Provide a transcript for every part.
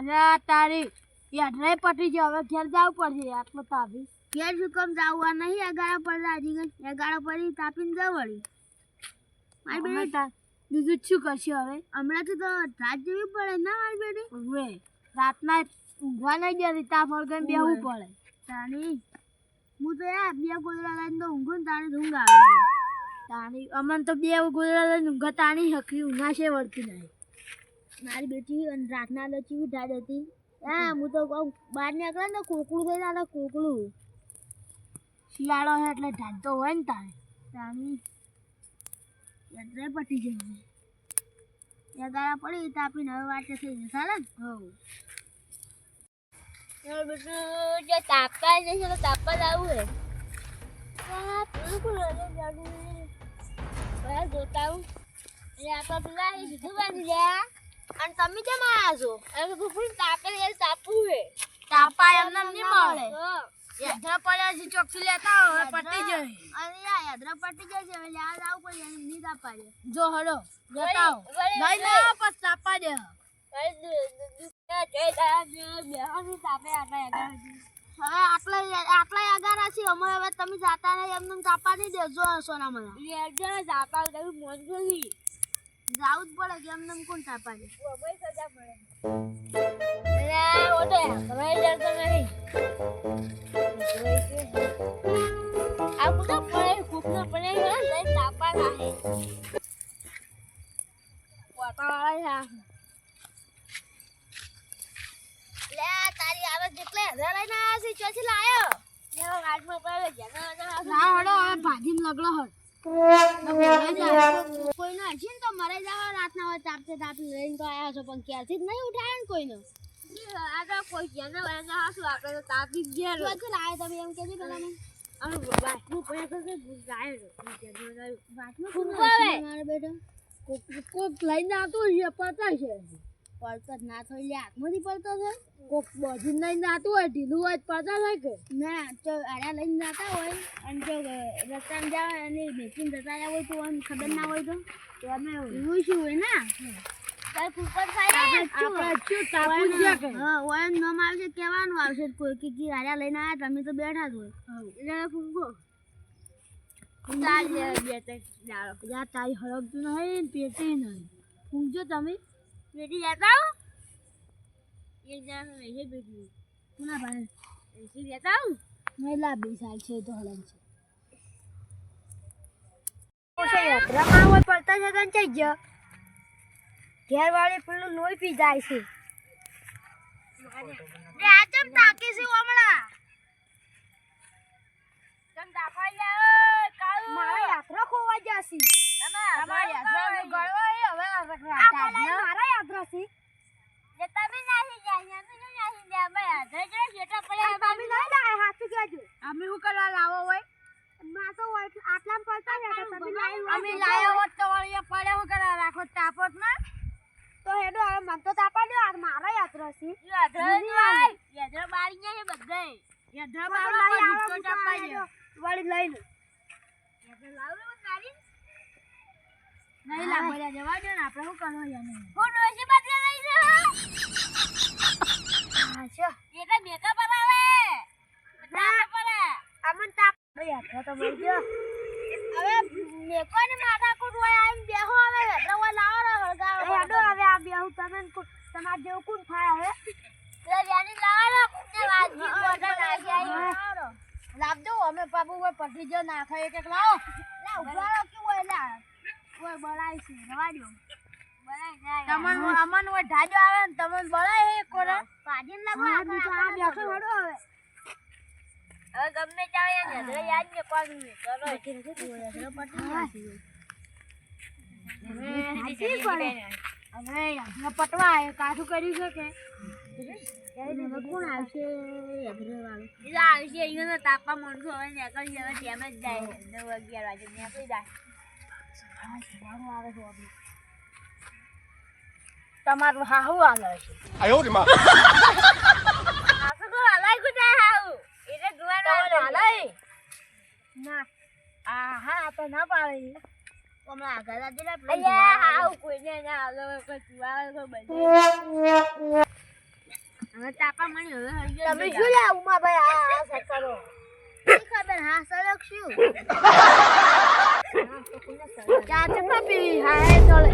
અને તારી યાત્રા પટી છે હવે ઘેર જવું પડશે આટલો તાપી ઘેર શું કામ જવું નહીં અગાડા પર રાજી અગાડા પડી તાપીને જવડી મારી બેટા બીજું શું કરશે હવે હમણાં તો રાત જેવી પડે ના મારી બેટી હવે રાતના ઊંઘવા નહીં જતી તાપ વળગન બેહવું પડે તાણી હું તો યાર બે ગોદડા લઈને તો ઊંઘું ને તાણી ઊંઘ આવે છે તાણી અમને તો બે ગોદડા લઈને ઊંઘ તાણી હકરી ઊંઘા છે વળતી નહીં મારી બેટી અને રાતના લચી ઉઠાડી હતી હા હું તો બહાર નીકળે ને કોકડું થઈ જાય કોકડું શિયાળો છે એટલે ઢાંચતો હોય ને તાણી યાત્રા પટી જશે યાત્રા પડી તાપીને હવે વાટે થઈ જશે ચાલે ને બેટું જે તાપવા જશે તો તાપવા જ આવું હે જોતા હું આપણે પેલા સીધું બાંધી ગયા અને તમે કેમ આવ્યા છો હવે ફૂલ તાપે તાપવું હે તાપા એમને નહીં મળે યાત્રા પડ્યા છે ચોકથી લેતા હવે પટી જાય અરે યાત્રા પટી જાય છે હવે યાદ આવું પડે નહીં તાપા દે જો હડો જતાઓ નહીં ના બસ તાપા દે હવે આટલા અગારા છે અમે હવે તમે જાતા નહીં એમને તાપા નહીં દેજો સોના મને તાપા મોજ ગઈ જાવું જ પડે કે એમને કોણ તાપા દે તારી આવે જેટલે હજાર લઈને આવ્યા છે ચોથી લાયો ભાજી લગડો હટ કોઈનો હશે ને તો મરે જાવ રાતના હોય તાપતે તાપી લઈને તો આવ્યા છો પણ ક્યારથી જ નહીં ઉઠાય ને કોઈનો આગળ કોઈ ક્યાં શું આપણે તો તાપી જ ગયા ચોથી લાવે તમે એમ કહેજો પેલા મને વાતનું મારે બેટા કોક લઈને આવતું છે પડતા છે પડતો જ ના થઈ હાથમાંથી પડતો છે કોક બધું લઈને આવતું હોય ઢીલું હોય પડતા થાય કે ના તો આડા લઈને જતા હોય અને જો રસ્તામાં જાય અને બેસીને જતા રહ્યા હોય તો આમ ખબર ના હોય તો અમે એવું શું હોય ને કેવાનું આવશે કોઈ કે આડા લઈને આવ્યા તમે તો બેઠા જ હોય એટલે ફૂંકો તારી હળગતું નહીં પેટી નહીં ફૂંકજો તમે બેટી જતા એક જણા બેટી ના ભાઈ એસી જતા મહિલા 2 સાલ છે તો હળગ છે યાત્રામાં હોય પડતા જતા ને ચઈ ગયો ઘેર વાળી પેલું લોહી પી જાય છે આ ચમ તાકે છે હમણાં તમ દાફાઈ લે કાળુ મારા યાત્રા ખોવા જાસી તમારી યાત્રા ગળવા હવે મારા યાત્રા છે જે તમે નાહી જાય અમે ન નાહી જાય અમે યાત્રા જે જેટા પડે અમે નહીં લાય હાથ કેજો અમે હું કરવા લાવો હોય ના તો આટલામ પડતા જતા તમે અમે લાયો હોત તો વળી પડે હું કરવા રાખો તાપત ના તો હેડો હવે મન તો તાપા દો મારા યાત્રા છે યાત્રા બારી જાય બધે યાત્રા બારી તો તાપાઈ દો વળી લઈ લો યાત્રા લાવો તારી નહીં લા બોલ્યા જવા દો ને આપણે શું કરવો યાને હું ડોસી બદલે લઈ જો અચ્છા એટલે મેકઅપ આવે ના પડે અમન તાપ યાત્રા તો બોલ ગયો હવે મેકોને માથા કોટ હોય આઈને બેહો હવે એટલે હોય લાવો હળગાવ હેડો હવે આ બેહુ તમે તમાર જેવું કોણ થાય હવે એટલે જાની લાવો ને વાજી ઓર્ડર નાખી આવી લાવજો અમે બાબુ હોય પટી જો નાખે એક લાવો લા ઉભરાઓ કે હોય લા કોઈ બળાય છે રવા દો બળાય જાય તમને અમન હોય ઢાજો આવે ને તમને બળાય હે કોને પાજીન લાગવા આ બેસો હડો હવે હવે ગમે ચાવે ને યાદ ને પાણી ચલો હવે યાદ પટવા આવે કાઠું કરી શકે કોણ આવશે આવશે અહીંયા તાપા મળશો હવે નીકળી જવા તેમ જ જાય 9-11 વાગે નીકળી જાય તમારું હાહુ હાલે છે આયો રે માં આસો તો હાલાઈ કુ જાય હાહુ એટલે ગુવાનો હાલાઈ ના હા તો ના પાડે તમે આગળ આદિલા પ્લે હાહુ કોઈને ના હાલો કોઈ ચુવા કોઈ બજે હવે તાપા મણી હવે તમે શું લે ઉમાભાઈ આ સેટ કરો ખબર હા સળક શું ચા ચપા પી હા હે ચલે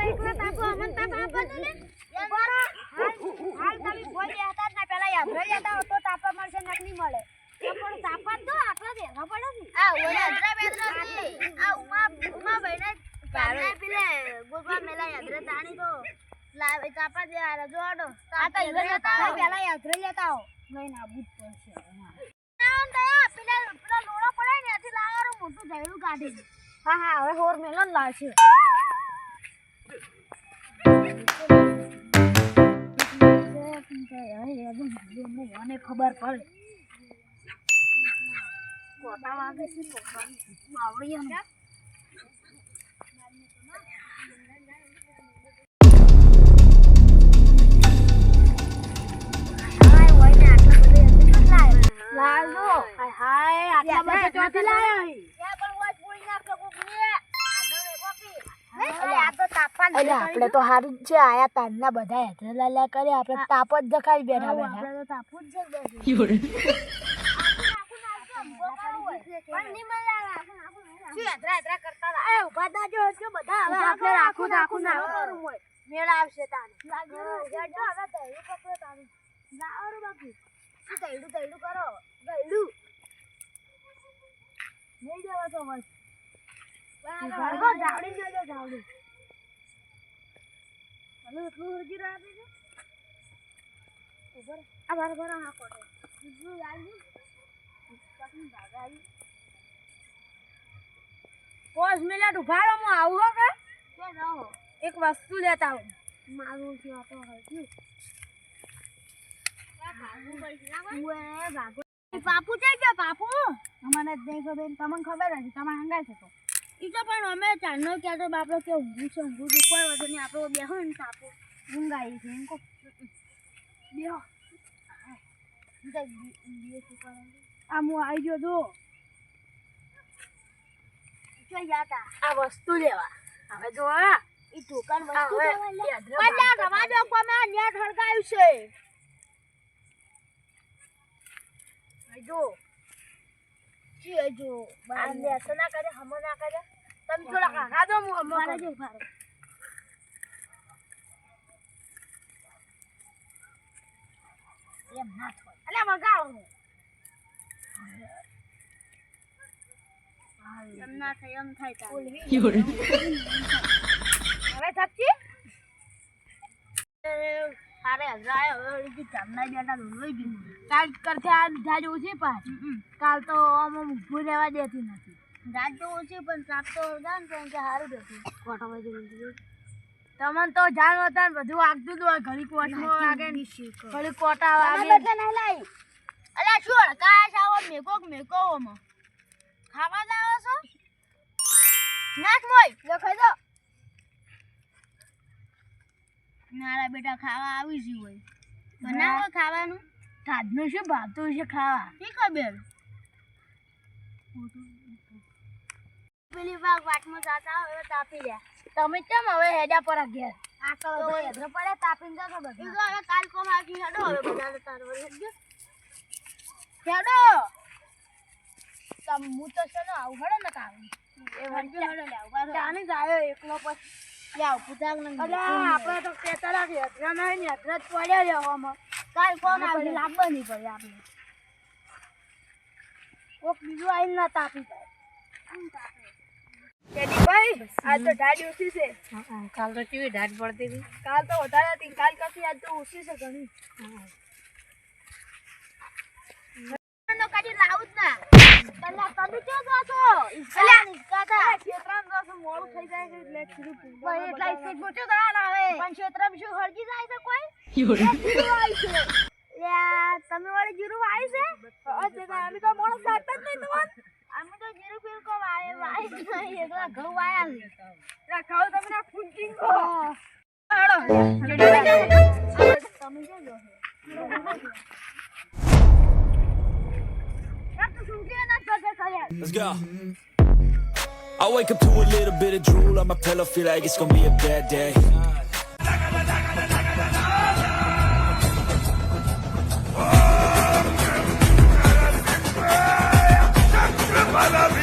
એકલા તાપો અમન તાપા આપવાનું ને હાલ તમે કોઈ હતા ના પેલા યાદ રહી જતા તો તાપા મળશે નકલી મળે પણ તાપા તો આટલા દેખા પડે ને આ ઓલા અદરા બેદરા આ ઉમા ભાઈને કાલે પેલે ગોગવા મેલા યાદ રહે તાણી તો લાવે તાપા દે આ જોડો તાપા ઈગર જતા પેલા યાદ રહી જતા હો નહીં ના બુટ પડશે પેલા લોડો પડે ને એથી લાવવાનું મોટું ઝાડું કાઢી હા હા હવે હોર મેલો ને લાવશે મને ખબર પડે કોટા વાગે છે આવડી એમ લાલો હાય આટલા બધા ચોથી લાયા હે પણ ઓય પૂરી ના કોકને આગળ કોપી આ તો તાપા ને આપણે તો હારું છે આયા તાનના બધા હેતરલાલા કરે આપણે તાપ જ જખાઈ બેઠા બેઠા આપણે તો તાપ જ બેઠા પણ નિમલા શું હેતરા કરતા હતા એ ઉભા દાજો હશે બધા હવે આપણે રાખું ના કરું હોય મેળ આવશે તાને લાગો જડો હવે તૈયું કપડો તાને લાવરો બાકી તૈડું કરો ગઈડું નહીં દેવા તો બસ બરાબર જાવડી જજો જાવડી હવે એટલું હજી રાતે છે ઉપર આ બરાબર આ કોટે બીજું આવી પાછું ભાગા આવી 5 મિનિટ ઉભા રહો હું આવું હો કે ન હો એક વસ્તુ લેતા આવું મારું છે આ તો હજી બાપુ છે કે બાપુ અમને જ નહીં ખબર તમને ખબર હતી તમારે હંગાય છે તો ઈ તો પણ અમે ચારનો ક્યાં તો બાપડો કે ઊંઘું છે કોઈ વધુ નહીં આપણે બેહો ને બાપુ ઊંઘાઈ છે એમ કહો બેહો આ હું આવી ગયો જો આ વસ્તુ લેવા હવે જો ઈ દુકાન વસ્તુ લેવા રવા દો કોમે નેટ હળગાયું છે જો જી જો બાર ને ના કરે હમ ના કરે તમે થોડા કાકા દો હું હમ કરે જો ભારે એમ ના થોય અલે મગાવો એમ ના થાય એમ થાય તા હવે સાચી અરે હજરાય હવે ચાંદના બેટા લોઈ દીધું કાલ કરતે આ જાજ ઓછી પાછ કાલ તો આમ ઊભું રહેવા દેતી નથી જાજ તો ઓછી પણ સાપ તો જાન કે સારું દેતું કોટા બાજુ તમને તો જાણ હતા ને બધું આગતું હતું ઘડી કોટમાં વાગે ઘડી કોટા વાગે બધા નહીં લાઈ અલ્યા શું હડકાયા છે આવો મેકો ઓમાં ખાવા દાવો છો નાખ મોય લો ખાઈ દો મારા બેટા ખાવા આવી છે હોય બનાવો ખાવાનું તાજનું શું ભાવતું છે ખાવા શી ખબર પેલી ભાગ વાટમાં જાતા હવે તાપી રહ્યા તમે કેમ હવે હેડા પર ઘેર આ તો હેડો પડે તાપીને જતો બધું ઈ તો હવે કાલ કોમ આવી હેડો હવે બધા તારો હેડજો હેડો તમ હું તો છે ને આવું હેડો ને કામ એ વળજો હેડો લે આવું તાને જાયો એકલો પછી યાવ પુજાગ નંગ અલે આપણે તો કેતરા કે હતરા નહીં ને હતરા પડ્યા રહેવામાં કાલ કોણ આવી લાવવા નહીં પડે આપણે કોક બીજું આઈને ના તાપી જાય કેડી ભાઈ આજ તો ઢાડ ઓછી છે કાલ તો કેવી ઢાડ પડતી હતી કાલ તો વધારે હતી કાલ કરતી આજ તો ઓછી છે ઘણી નો કાઢી લાવું જ ના તલ્લા તમે કેમ જાશો અલ્યા નિકાતા ક્ષેત્રામ જાશો મોડું થઈ જાય એટલે ખીરું ભાઈ એટલા સ્પીડ મોટો દા ના આવે પણ ક્ષેત્રામ શું હળજી જાય છે કોઈ જીરું આવી છે યા તમે વાળી જીરું આવી છે અજે અમે તો મોણસ કાઢતા જ નહીં તમને અમે તો જીરું ફીર કો વાય નહીં એકલા ઘઉં વાયા છે રાખાવ તમે ના ફૂંકિંગ કો હેડો તમે જો Let's go. I wake up to a little bit of drool on my pillow, feel like it's gonna be a bad day. I love